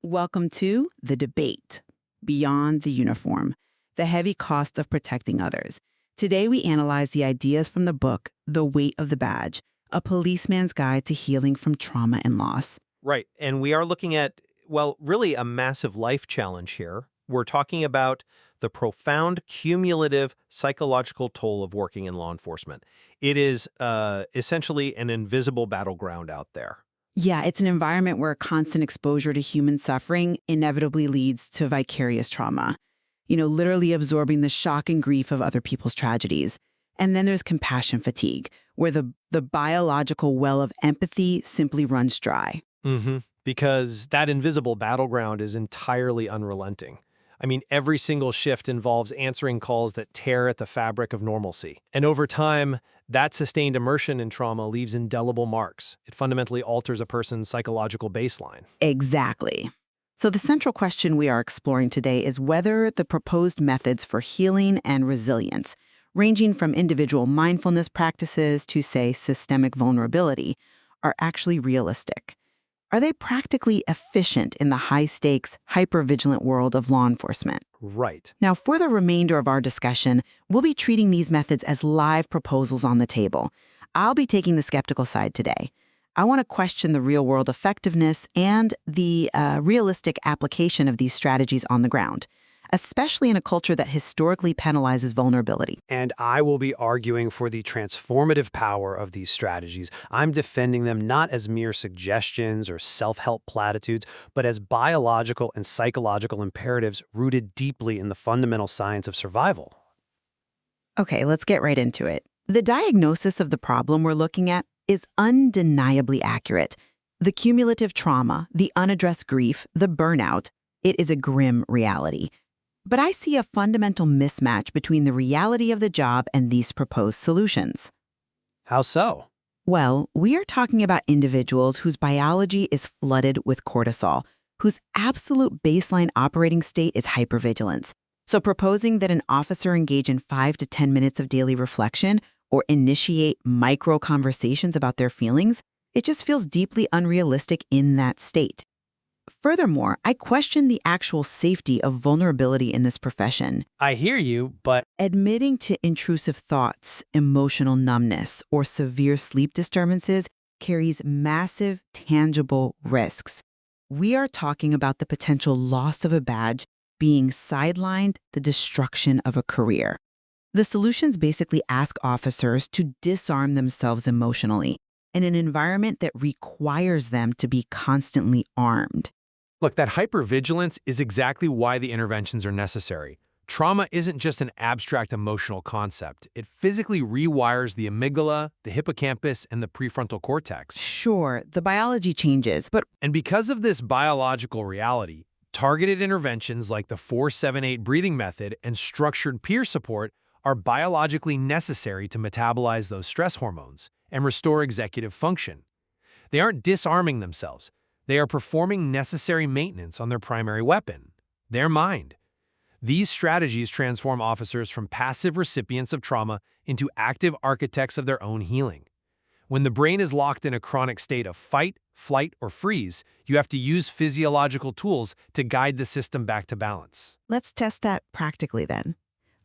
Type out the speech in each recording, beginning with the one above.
Welcome to The Debate Beyond the Uniform, the heavy cost of protecting others. Today, we analyze the ideas from the book, The Weight of the Badge, a policeman's guide to healing from trauma and loss. Right. And we are looking at, well, really a massive life challenge here. We're talking about the profound cumulative psychological toll of working in law enforcement. It is essentially an invisible battleground out there. Yeah, it's an environment where constant exposure to human suffering inevitably leads to vicarious trauma. Literally absorbing the shock and grief of other people's tragedies. And then there's compassion fatigue, where the biological well of empathy simply runs dry. Because that invisible battleground is entirely unrelenting. I mean, every single shift involves answering calls that tear at the fabric of normalcy. And over time, that sustained immersion in trauma leaves indelible marks. It fundamentally alters a person's psychological baseline. Exactly. So the central question we are exploring today is whether the proposed methods for healing and resilience, ranging from individual mindfulness practices to, say, systemic vulnerability, are actually realistic. Are they practically efficient in the high-stakes, hyper-vigilant world of law enforcement? Right. Now, for the remainder of our discussion, we'll be treating these methods as live proposals on the table. I'll be taking the skeptical side today. I want to question the real-world effectiveness and the realistic application of these strategies on the ground, especially in a culture that historically penalizes vulnerability. And I will be arguing for the transformative power of these strategies. I'm defending them not as mere suggestions or self-help platitudes, but as biological and psychological imperatives rooted deeply in the fundamental science of survival. Okay, let's get right into it. The diagnosis of the problem we're looking at is undeniably accurate. The cumulative trauma, the unaddressed grief, the burnout, it is a grim reality. But I see a fundamental mismatch between the reality of the job and these proposed solutions. How so? Well, we are talking about individuals whose biology is flooded with cortisol, whose absolute baseline operating state is hypervigilance. So proposing that an officer engage in 5 to 10 minutes of daily reflection or initiate micro conversations about their feelings, it just feels deeply unrealistic in that state. Furthermore, I question the actual safety of vulnerability in this profession. I hear you, but Admitting to intrusive thoughts, emotional numbness, or severe sleep disturbances carries massive, tangible risks. We are talking about the potential loss of a badge being sidelined, the destruction of a career. The solutions basically ask officers to disarm themselves emotionally in an environment that requires them to be constantly armed. Look, that hypervigilance is exactly why the interventions are necessary. Trauma isn't just an abstract emotional concept. It physically rewires the amygdala, the hippocampus, and the prefrontal cortex. Sure, the biology changes, but And because of this biological reality, targeted interventions like the 4-7-8 breathing method and structured peer support are biologically necessary to metabolize those stress hormones and restore executive function. They aren't disarming themselves. They are performing necessary maintenance on their primary weapon, their mind. These strategies transform officers from passive recipients of trauma into active architects of their own healing. When the brain is locked in a chronic state of fight, flight, or freeze, you have to use physiological tools to guide the system back to balance. let's test that practically then.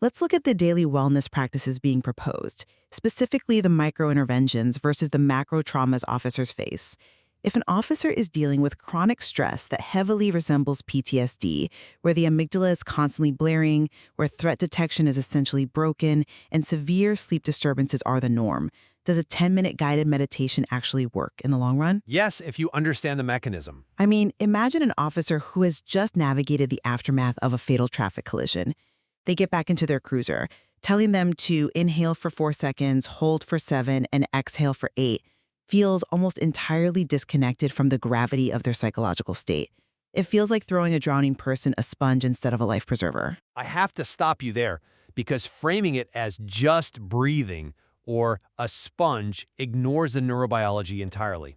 Let's look at the daily wellness practices being proposed, specifically the micro-interventions versus the macro traumas officers face. If an officer is dealing with chronic stress that heavily resembles PTSD, where the amygdala is constantly blaring, where threat detection is essentially broken, and severe sleep disturbances are the norm, does a 10-minute guided meditation actually work in the long run? Yes, if you understand the mechanism. I mean, imagine an officer who has just navigated the aftermath of a fatal traffic collision. They get back into their cruiser, telling them to inhale for 4 seconds, hold for 7, and exhale for 8, feels almost entirely disconnected from the gravity of their psychological state. It feels like throwing a drowning person a sponge instead of a life preserver. I have to stop you there because framing it as just breathing or a sponge ignores the neurobiology entirely.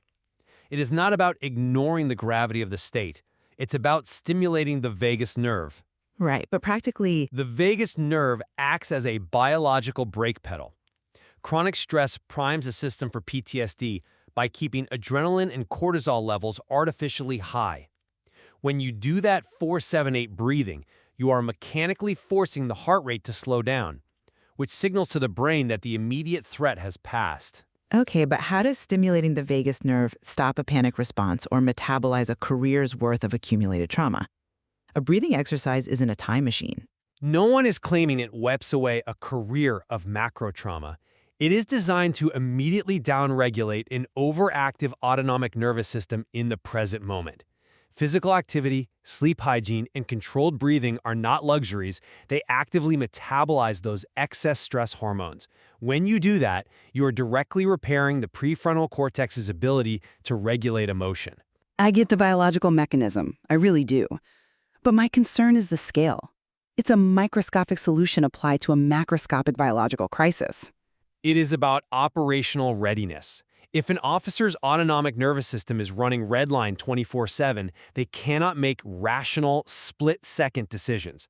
It is not about ignoring the gravity of the state. It's about stimulating the vagus nerve. Right, but practically, The vagus nerve acts as a biological brake pedal. Chronic stress primes the system for PTSD by keeping adrenaline and cortisol levels artificially high. When you do that 4-7-8 breathing, you are mechanically forcing the heart rate to slow down, which signals to the brain that the immediate threat has passed. Okay, but how does stimulating the vagus nerve stop a panic response or metabolize a career's worth of accumulated trauma? A breathing exercise isn't a time machine. No one is claiming it wipes away a career of macro trauma. It is designed to immediately downregulate an overactive autonomic nervous system in the present moment. Physical activity, sleep hygiene, and controlled breathing are not luxuries. They actively metabolize those excess stress hormones. When you do that, you are directly repairing the prefrontal cortex's ability to regulate emotion. I get the biological mechanism, I really do. But my concern is the scale. It's a microscopic solution applied to a macroscopic biological crisis. It is about operational readiness. If an officer's autonomic nervous system is running redline 24/7, they cannot make rational, split-second decisions.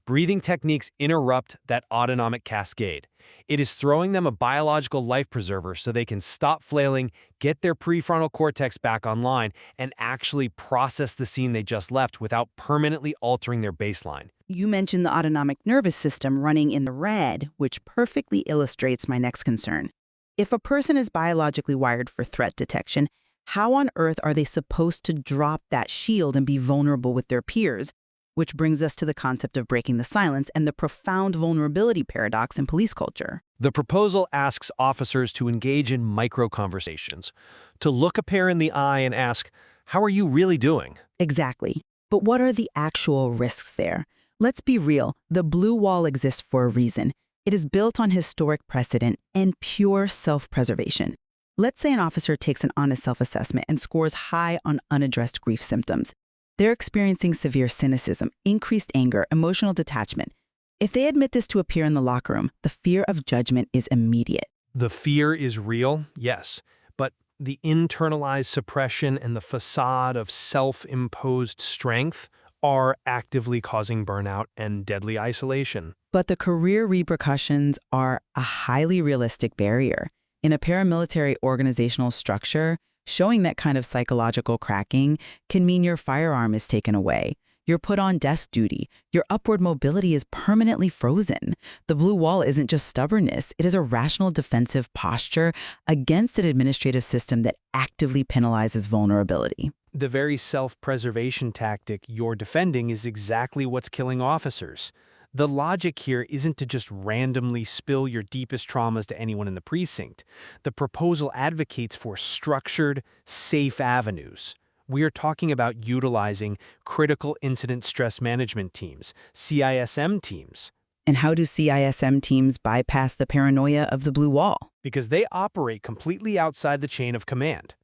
Breathing techniques interrupt that autonomic cascade. It is throwing them a biological life preserver so they can stop flailing, get their prefrontal cortex back online, and actually process the scene they just left without permanently altering their baseline. You mentioned the autonomic nervous system running in the red, which perfectly illustrates my next concern. If a person is biologically wired for threat detection, how on earth are they supposed to drop that shield and be vulnerable with their peers? Which brings us to the concept of breaking the silence and the profound vulnerability paradox in police culture. The proposal asks officers to engage in micro-conversations, to look a pair in the eye and ask, "How are you really doing?" Exactly. But what are the actual risks there? Let's be real, the blue wall exists for a reason. It is built on historic precedent and pure self-preservation. Let's say an officer takes an honest self-assessment and scores high on unaddressed grief symptoms. They're experiencing severe cynicism, increased anger, emotional detachment. If they admit this to a peer in the locker room, the fear of judgment is immediate. The fear is real, yes, but the internalized suppression and the facade of self-imposed strength are actively causing burnout and deadly isolation. But the career repercussions are a highly realistic barrier. In a paramilitary organizational structure, showing that kind of psychological cracking can mean your firearm is taken away. You're put on desk duty. Your upward mobility is permanently frozen. The blue wall isn't just stubbornness. It is a rational defensive posture against an administrative system that actively penalizes vulnerability. The very self-preservation tactic you're defending is exactly what's killing officers. The logic here isn't to just randomly spill your deepest traumas to anyone in the precinct. The proposal advocates for structured, safe avenues. We are talking about utilizing critical incident stress management teams, CISM teams. And how do CISM teams bypass the paranoia of the blue wall? Because they operate completely outside the chain of command.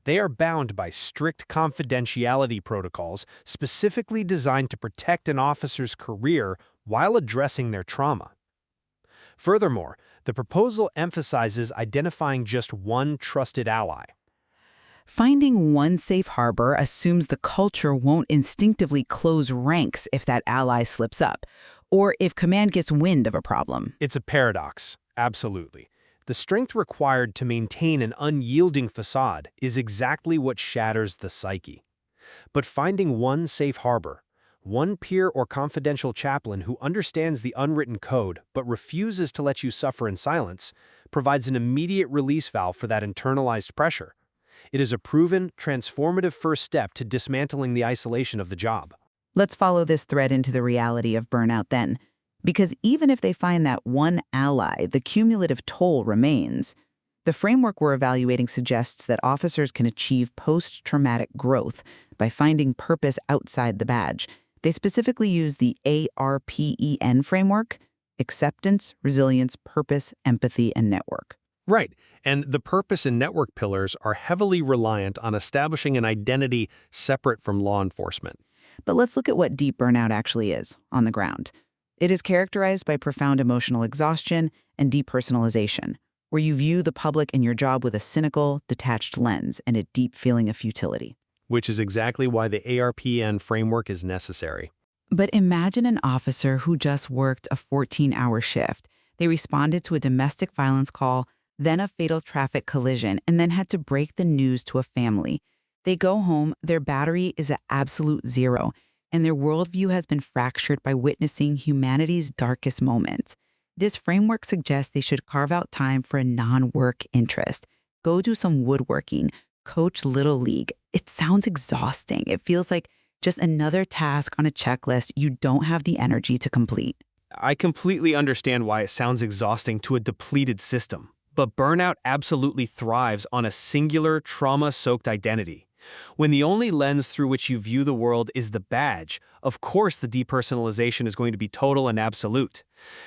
They are bound by strict confidentiality protocols specifically designed to protect an officer's career while addressing their trauma. Furthermore, the proposal emphasizes identifying just one trusted ally. Finding one safe harbor assumes the culture won't instinctively close ranks if that ally slips up, or if command gets wind of a problem. It's a paradox, absolutely. The strength required to maintain an unyielding facade is exactly what shatters the psyche. But finding one safe harbor, one peer or confidential chaplain who understands the unwritten code but refuses to let you suffer in silence, provides an immediate release valve for that internalized pressure. It is a proven, transformative first step to dismantling the isolation of the job. Let's follow this thread into the reality of burnout then. Because even if they find that one ally, the cumulative toll remains. The framework we're evaluating suggests that officers can achieve post-traumatic growth by finding purpose outside the badge. They specifically use the ARPEN framework: acceptance, resilience, purpose, empathy, and network. Right, and the purpose and network pillars are heavily reliant on establishing an identity separate from law enforcement. But let's look at what deep burnout actually is on the ground. It is characterized by profound emotional exhaustion and depersonalization, where you view the public and your job with a cynical, detached lens and a deep feeling of futility. Which is exactly why the ARPN framework is necessary. But imagine an officer who just worked a 14-hour shift. They responded to a domestic violence call, then a fatal traffic collision, and then had to break the news to a family. They go home, their battery is at absolute zero, and their worldview has been fractured by witnessing humanity's darkest moments. This framework suggests they should carve out time for a non-work interest. Go do some woodworking, coach Little League. It sounds exhausting. It feels like just another task on a checklist you don't have the energy to complete. I completely understand why it sounds exhausting to a depleted system, but burnout absolutely thrives on a singular, trauma-soaked identity. When the only lens through which you view the world is the badge, of course the depersonalization is going to be total and absolute.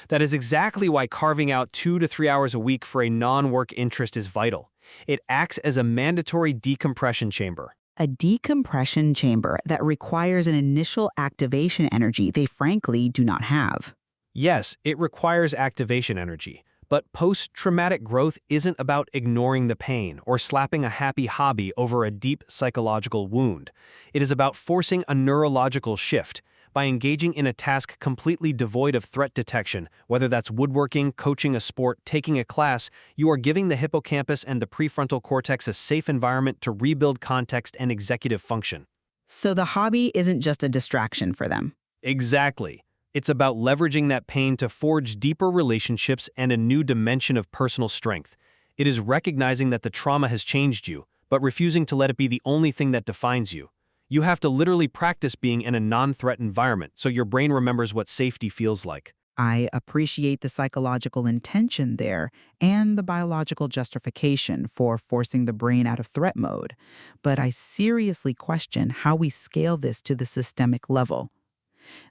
That is exactly why carving out 2 to 3 hours a week for a non-work interest is vital. It acts as a mandatory decompression chamber. A decompression chamber that requires an initial activation energy they frankly do not have. Yes, it requires activation energy. But post-traumatic growth isn't about ignoring the pain or slapping a happy hobby over a deep psychological wound. It is about forcing a neurological shift. By engaging in a task completely devoid of threat detection, whether that's woodworking, coaching a sport, taking a class, you are giving the hippocampus and the prefrontal cortex a safe environment to rebuild context and executive function. So the hobby isn't just a distraction for them. Exactly. It's about leveraging that pain to forge deeper relationships and a new dimension of personal strength. It is recognizing that the trauma has changed you, but refusing to let it be the only thing that defines you. You have to literally practice being in a non-threat environment so your brain remembers what safety feels like. I appreciate the psychological intention there and the biological justification for forcing the brain out of threat mode, but I seriously question how we scale this to the systemic level.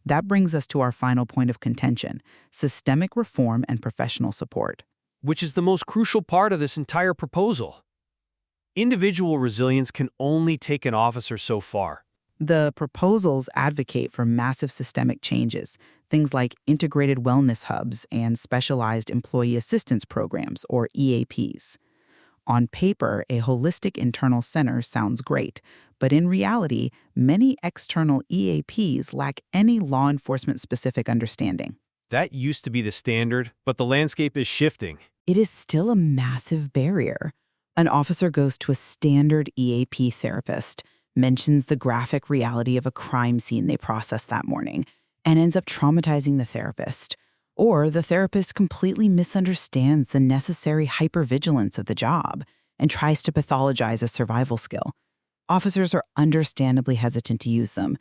That brings us to our final point of contention: systemic reform and professional support. Which is the most crucial part of this entire proposal. Individual resilience can only take an officer so far. The proposals advocate for massive systemic changes, things like integrated wellness hubs and specialized employee assistance programs, or EAPs. On paper, a holistic internal center sounds great, but in reality, many external EAPs lack any law enforcement-specific understanding. That used to be the standard, but the landscape is shifting. It is still a massive barrier. An officer goes to a standard EAP therapist, mentions the graphic reality of a crime scene they processed that morning, and ends up traumatizing the therapist. Or the therapist completely misunderstands the necessary hypervigilance of the job and tries to pathologize a survival skill. Officers are understandably hesitant to use them.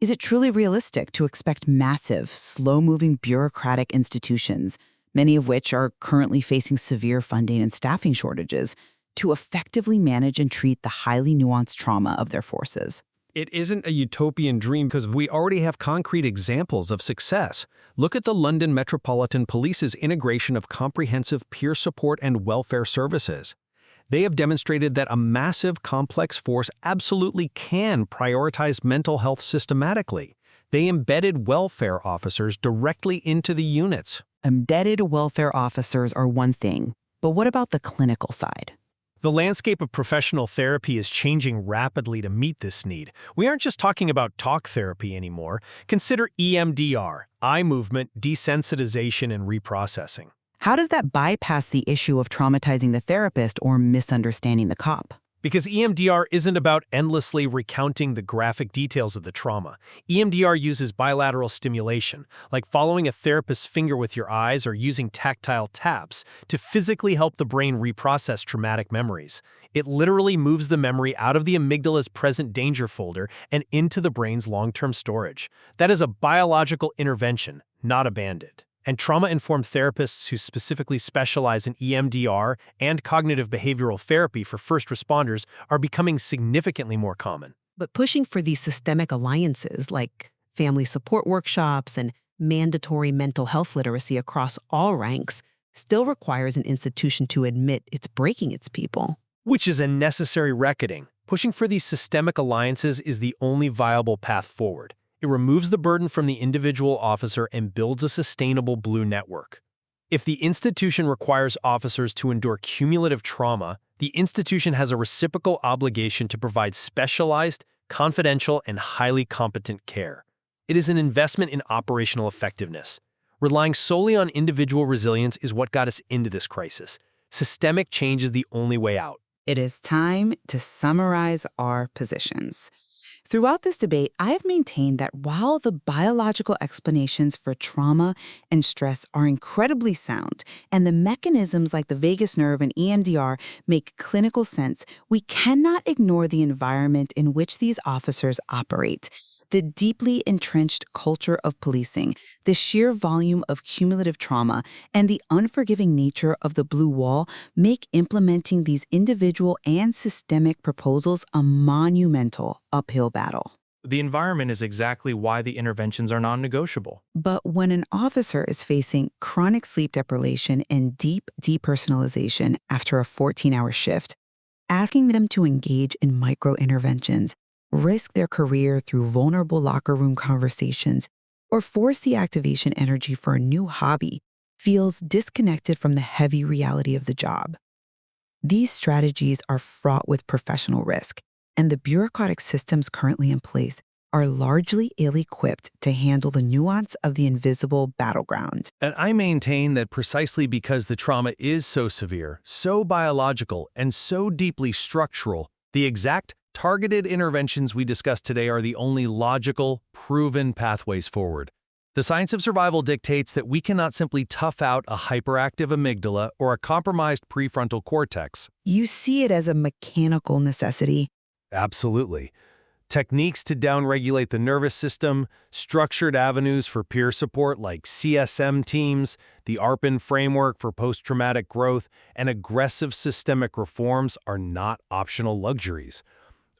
Is it truly realistic to expect massive, slow-moving bureaucratic institutions, many of which are currently facing severe funding and staffing shortages, to effectively manage and treat the highly nuanced trauma of their forces? It isn't a utopian dream because we already have concrete examples of success. Look at the London Metropolitan Police's integration of comprehensive peer support and welfare services. They have demonstrated that a massive, complex force absolutely can prioritize mental health systematically. They embedded welfare officers directly into the units. Embedded welfare officers are one thing, but what about the clinical side? The landscape of professional therapy is changing rapidly to meet this need. We aren't just talking about talk therapy anymore. Consider EMDR, eye movement, desensitization, and reprocessing. How does that bypass the issue of traumatizing the therapist or misunderstanding the cop? Because EMDR isn't about endlessly recounting the graphic details of the trauma. EMDR uses bilateral stimulation, like following a therapist's finger with your eyes or using tactile taps, to physically help the brain reprocess traumatic memories. It literally moves the memory out of the amygdala's present danger folder and into the brain's long-term storage. That is a biological intervention, not a band-aid. And trauma-informed therapists who specifically specialize in EMDR and cognitive behavioral therapy for first responders are becoming significantly more common. But pushing for these systemic alliances like family support workshops and mandatory mental health literacy across all ranks still requires an institution to admit it's breaking its people. Which is a necessary reckoning. Pushing for these systemic alliances is the only viable path forward. It removes the burden from the individual officer and builds a sustainable blue network. If the institution requires officers to endure cumulative trauma, the institution has a reciprocal obligation to provide specialized, confidential, and highly competent care. It is an investment in operational effectiveness. Relying solely on individual resilience is what got us into this crisis. Systemic change is the only way out. It is time to summarize our positions. Throughout this debate, I have maintained that while the biological explanations for trauma and stress are incredibly sound, and the mechanisms like the vagus nerve and EMDR make clinical sense, we cannot ignore the environment in which these officers operate. The deeply entrenched culture of policing, the sheer volume of cumulative trauma, and the unforgiving nature of the blue wall make implementing these individual and systemic proposals a monumental uphill battle. The environment is exactly why the interventions are non-negotiable. But when an officer is facing chronic sleep deprivation and deep depersonalization after a 14-hour shift, asking them to engage in micro-interventions, risk their career through vulnerable locker room conversations, or force the activation energy for a new hobby feels disconnected from the heavy reality of the job. These strategies are fraught with professional risk, and the bureaucratic systems currently in place are largely ill-equipped to handle the nuance of the invisible battleground. And I maintain that precisely because the trauma is so severe, so biological, and so deeply structural, the exact targeted interventions we discussed today are the only logical, proven pathways forward. The science of survival dictates that we cannot simply tough out a hyperactive amygdala or a compromised prefrontal cortex. You see it as a mechanical necessity. Absolutely. Techniques to downregulate the nervous system, structured avenues for peer support like CSM teams, the ARPAN framework for post-traumatic growth, and aggressive systemic reforms are not optional luxuries.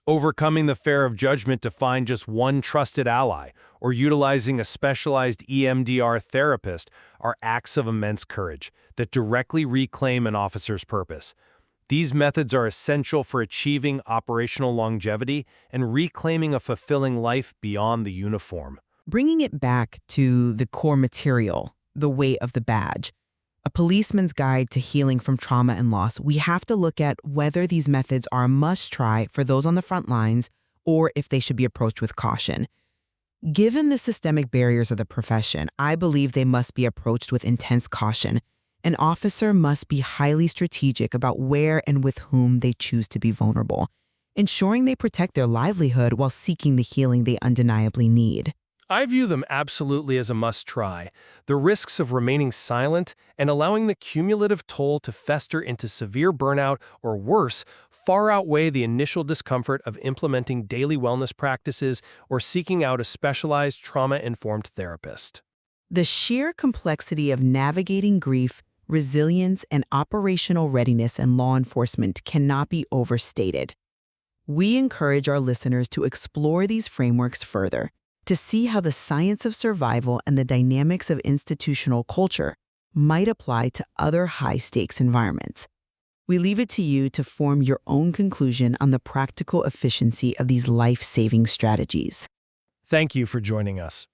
Overcoming the fear of judgment to find just one trusted ally or utilizing a specialized EMDR therapist are acts of immense courage that directly reclaim an officer's purpose. These methods are essential for achieving operational longevity and reclaiming a fulfilling life beyond the uniform. Bringing it back to the core material, the weight of the badge, a policeman's guide to healing from trauma and loss, we have to look at whether these methods are a must-try for those on the front lines or if they should be approached with caution. Given the systemic barriers of the profession, I believe they must be approached with intense caution. An officer must be highly strategic about where and with whom they choose to be vulnerable, ensuring they protect their livelihood while seeking the healing they undeniably need. I view them absolutely as a must-try. The risks of remaining silent and allowing the cumulative toll to fester into severe burnout or worse far outweigh the initial discomfort of implementing daily wellness practices or seeking out a specialized trauma-informed therapist. The sheer complexity of navigating grief, resilience, and operational readiness in law enforcement cannot be overstated. We encourage our listeners to explore these frameworks further, to see how the science of survival and the dynamics of institutional culture might apply to other high-stakes environments. We leave it to you to form your own conclusion on the practical efficiency of these life-saving strategies. Thank you for joining us.